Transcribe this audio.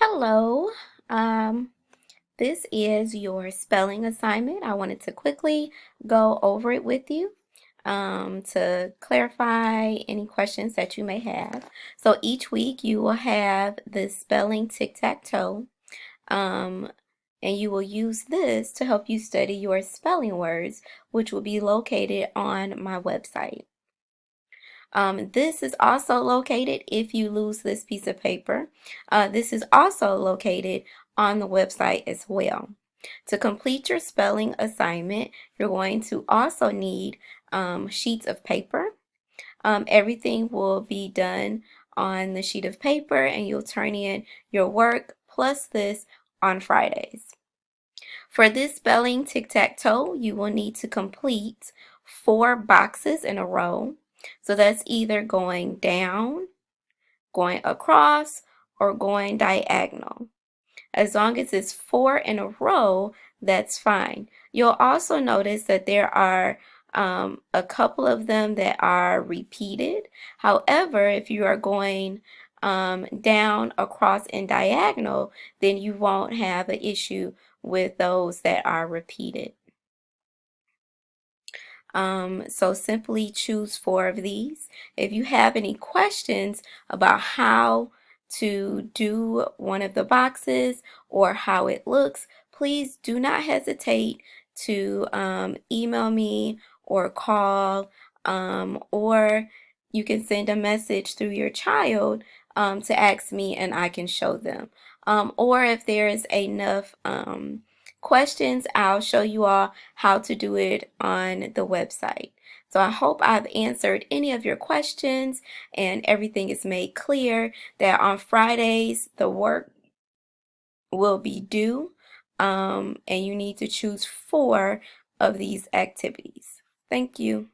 Hello. Um, this is your spelling assignment. I wanted to quickly go over it with you to clarify any questions that you may have. So each week you will have the spelling tic-tac-toe, um, and you will use this to help you study your spelling words, which will be located on my website. This is also located if you lose this piece of paper. This is also located on the website as well. To complete your spelling assignment, you're going to also need sheets of paper. Everything will be done on the sheet of paper, and you'll turn in your work plus this on Fridays. For this spelling tic-tac-toe, you will need to complete 4 boxes in a row. So that's either going down, going across, or going diagonal. As long as it's 4 in a row, that's fine. You'll also notice that there are a couple of them that are repeated. However, if you are going down, across, and diagonal, then you won't have an issue with those that are repeated. So simply choose 4 of these. If you have any questions about how to do one of the boxes or how it looks, please do not hesitate to email me or call, or you can send a message through your child to ask me and I can show them. Or if there is enough questions, I'll show you all how to do it on the website. So I hope I've answered any of your questions and everything is made clear that on Fridays the work will be due, and you need to choose 4 of these activities. Thank you.